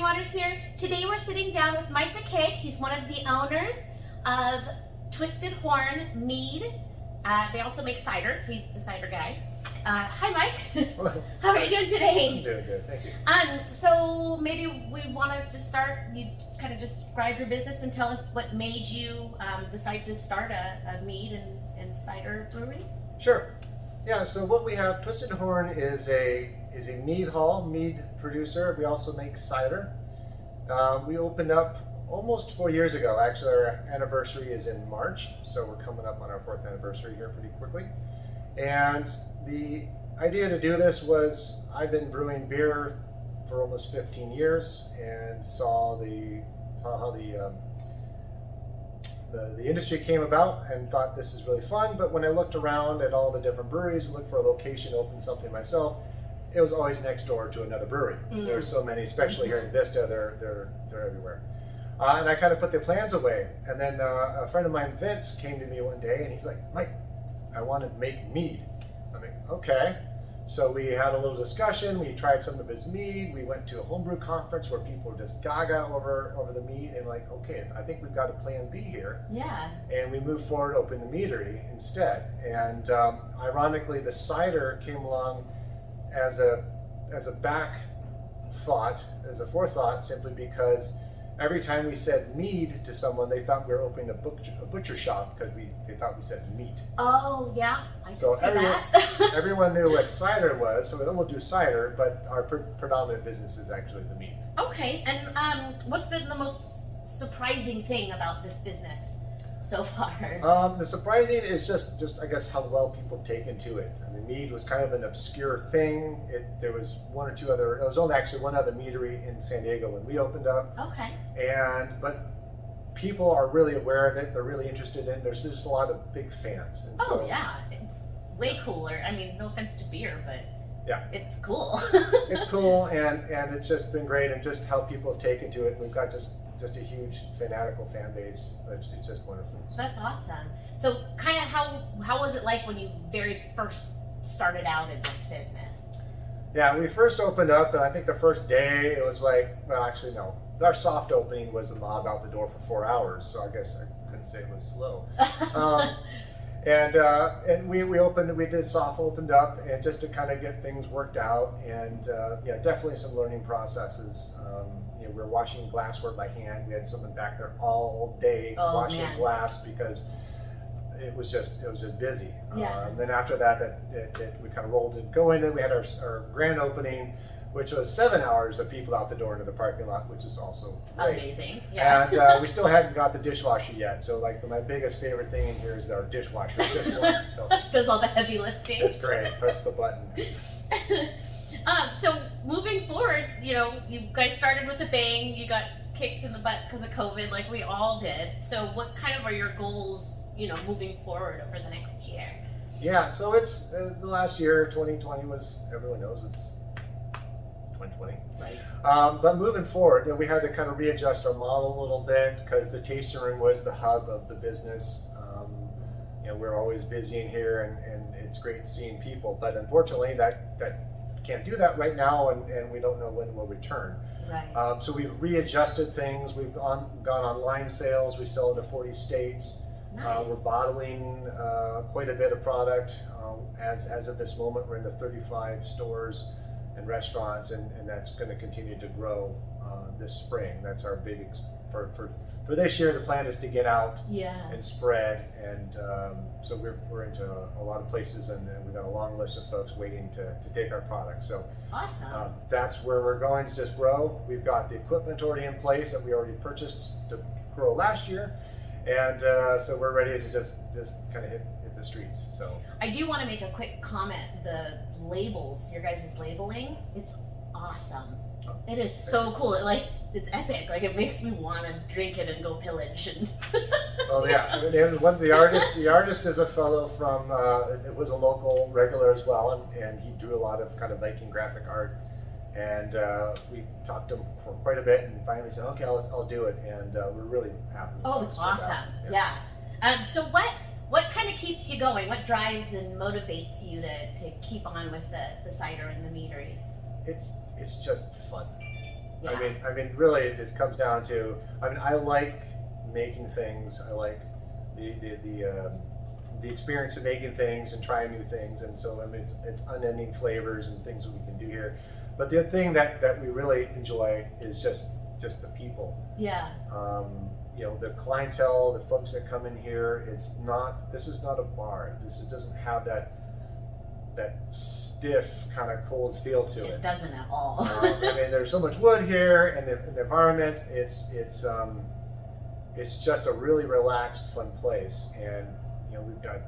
Rainwaters here. Today we're sitting down with Mike McCague. He's one of the owners of Twisted Horn Mead. They also make cider. He's the cider guy. Hi, Mike. How are you doing today? I'm doing good, thank you. So maybe we want to just start, you kind of describe your business and tell us what made you decide to start a mead and cider brewery? Sure. Yeah, so what we have, Twisted Horn is a mead producer. We also make cider. We opened up almost 4 years ago. Actually, our anniversary is in March, so we're coming up on our 4th anniversary here pretty quickly. And the idea to do this was I've been brewing beer for almost 15 years and saw how the industry came about and thought this is really fun. But when I looked around at all the different breweries and looked for a location to open something myself, it was always next door to another brewery. There's so many, especially here in Vista, they're everywhere. And I kind of put the plans away. And then a friend of mine, Vince, came to me one day and he's like, Mike, I want to make mead. I'm like, okay. So we had a little discussion. We tried some of his mead. We went to a homebrew conference where people were just gaga over the mead and like, okay, I think we've got a plan B here. Yeah. And we moved forward, opened the meadery instead. And ironically, the cider came along as a back thought, as a forethought, simply because every time we said mead to someone, they thought we were opening a butcher shop because they thought we said meat. Oh, yeah, I can see that. Everyone knew what cider was, so then we'll do cider, but our predominant business is actually the mead. Okay, and what's been the most surprising thing about this business so far? The surprising is just I guess how well people take into it. I mean, mead was kind of an obscure thing. There was one or two other. There was only actually one other meadery in San Diego when we opened up. Okay. But people are really aware of it. They're really interested in it. There's just a lot of big fans. And so, yeah, it's way cooler. I mean, no offense to beer, but yeah, it's cool. It's cool, and it's just been great, and just how people have taken to it. We've got just a huge fanatical fan base. It's just wonderful. That's awesome. So kind of how was it like when you very first started out in this business? Yeah, we first opened up, and I think the first day it was like, well, actually no. Our soft opening was a mob out the door for 4 hours, so I guess I couldn't say it was slow. And we opened up, and just to kind of get things worked out, and yeah, definitely some learning processes. We were washing glassware by hand. We had someone back there all day washing glass because it was just busy. Yeah. And then after that, we kind of rolled it going. Then we had our grand opening, which was 7 hours of people out the door into the parking lot, which is also great. Amazing. Yeah. And we still hadn't got the dishwasher yet. So like my biggest favorite thing in here is our dishwasher at this point. So does all the heavy lifting. it's great. Press the button. So moving forward, you guys started with a bang. You got kicked in the butt because of COVID, like we all did. So what kind of are your goals, moving forward over the next year? Yeah, so it's the last year, 2020 was, everyone knows it's 2020. Right. But moving forward, we had to kind of readjust our model a little bit because the tasting room was the hub of the business. We're always busy in here, and it's great seeing people. But unfortunately, that can't do that right now, and we don't know when we'll return. Right. So we've readjusted things. We've gone online sales. We sell into 40 states. Nice. We're bottling quite a bit of product. As of this moment, we're into 35 stores and restaurants, and that's going to continue to grow this spring. That's our big for this year. The plan is to get out and spread, and so we're into a lot of places, and we've got a long list of folks waiting to take our product. So awesome. That's where we're going to just grow. We've got the equipment already in place that we already purchased to grow last year, and so we're ready to just kind of hit the streets. So I do want to make a quick comment. The labels, your guys' labeling, it's awesome. It is so cool. It's epic. Like, it makes me want to drink it and go pillage. And oh yeah, and one of the artist is a fellow from. It was a local regular as well, and he drew a lot of kind of Viking graphic art. And we talked to him for quite a bit, and finally said, "Okay, I'll do it." And we're really happy. Oh, it's awesome! Yeah. So what kind of keeps you going? What drives and motivates you to keep on with the cider and the meadery? It's just fun. Yeah. I mean, really, it just comes down to. I mean, I like making things. I like the experience of making things and trying new things, and so I mean, it's unending flavors and things that we can do here. But the thing that we really enjoy is just the people. Yeah. You know, the clientele, the folks that come in here. This is not a bar. It doesn't have that stiff kind of cold feel to it. It doesn't at all. I mean, there's so much wood here, and the environment. It's just a really relaxed, fun place. And you know, we've got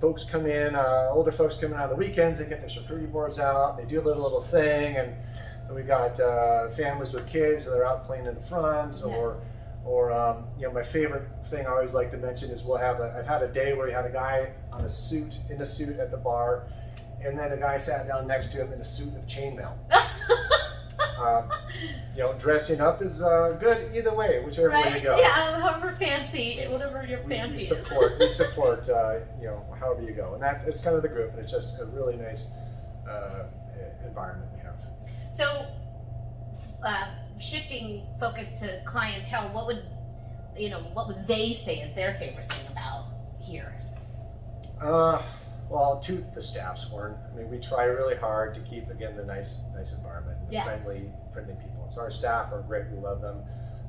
folks come in, older folks come in on the weekends. They get their charcuterie boards out. They do a little thing, and we got families with kids that are out playing in the front, or you know, my favorite thing I always like to mention is I've had a day where you had a guy in a suit at the bar, and then a guy sat down next to him in a suit of chainmail. You know, dressing up is good either way, whichever way you go. Yeah, however fancy, whatever your fancy we support, we support you know, however you go, and it's kind of the group, and it's just a really nice environment we have. So, shifting focus to clientele, what would they say is their favorite thing about here? Well, to the staff's horn. I mean, we try really hard to keep, again, the nice environment, and the friendly people. So our staff are great. We love them.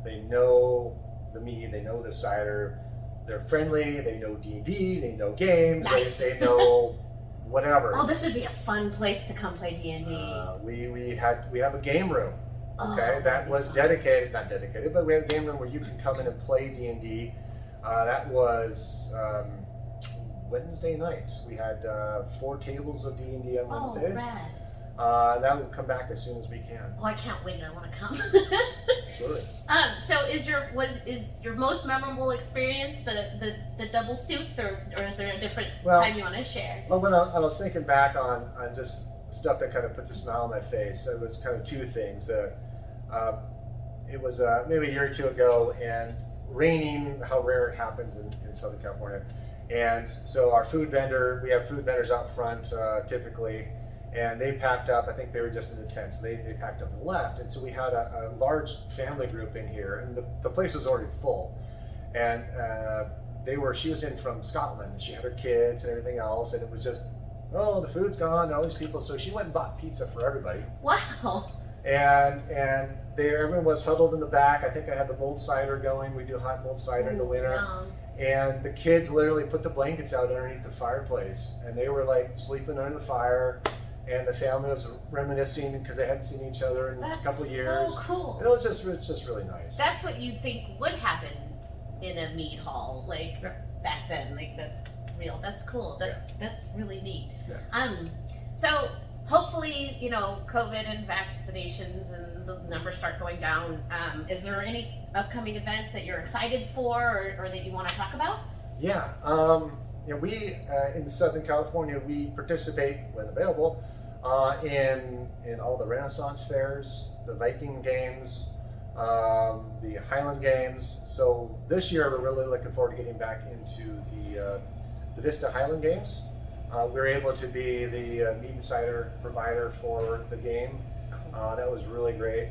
They know the mead. They know the cider. They're friendly. They know D&D. They know games. Nice. They know whatever. Oh, this would be a fun place to come play D&D. We have a game room. Okay, Oh, that was not dedicated, but we had a game room where you can come in and play D&D. That was Wednesday nights. We had 4 tables of D&D on Wednesdays. Rad. That will come back as soon as we can. Oh, I can't wait. I want to come. Sure. So is your most memorable experience the double suits, or is there a different time you want to share? Well, when I was thinking back on just stuff that kind of puts a smile on my face, it was kind of 2 things. It was maybe a year or 2 ago, and raining, how rare it happens in Southern California. And so our we have food vendors out front typically, and they packed up. I think they were just in the tent, so they packed up and left. And so we had a large family group in here, and the place was already full. And she was in from Scotland, and she had her kids and everything else, and it was just, oh, the food's gone, and all these people. So she went and bought pizza for everybody. Wow. And everyone was huddled in the back. I think I had the mulled cider going. We do hot mulled cider in the winter. Yum. And the kids literally put the blankets out underneath the fireplace, and they were like sleeping under the fire. And the family was reminiscing because they hadn't seen each other in a couple of years. That's so cool. And it was just really nice. That's what you'd think would happen in a mead hall, like back then, like that's cool. That's really neat. Yeah. So hopefully, COVID and vaccinations and the numbers start going down. Is there any upcoming events that you're excited for, or that you want to talk about? Yeah. We in Southern California, we participate when available in all the Renaissance fairs, the Viking games, the Highland games. So this year we're really looking forward to getting back into the Vista Highland games. We were able to be the mead and cider provider for the game. That was really great.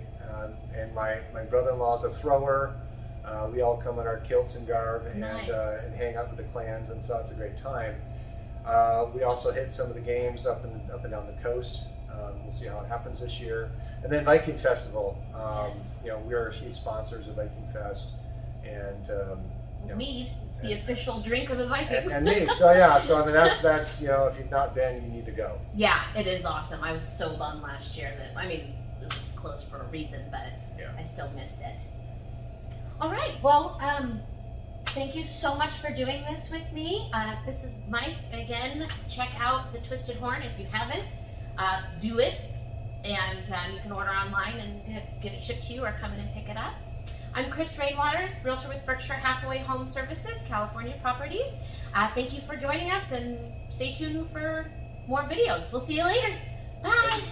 And my brother-in-law is a thrower. We all come in our kilts and garb and hang out with the clans, and so it's a great time. We also hit some of the games up and down the coast. We'll see how it happens this year. And then Viking Festival. We're huge sponsors of Viking Fest, and mead. It's the official drink of the Vikings. And mead. So I mean that's if you've not been, you need to go. Yeah, it is awesome. I was so bummed last year it was closed for a reason, but I still missed it. All right. Well, thank you so much for doing this with me. This is Mike. Again, check out the Twisted Horn if you haven't. Do it, and you can order online and get it shipped to you, or come in and pick it up. I'm Kris Rainwaters, Realtor with Berkshire, Hathaway, HomeServices, California Properties. Thank you for joining us, and stay tuned for more videos. We'll see you later. Bye.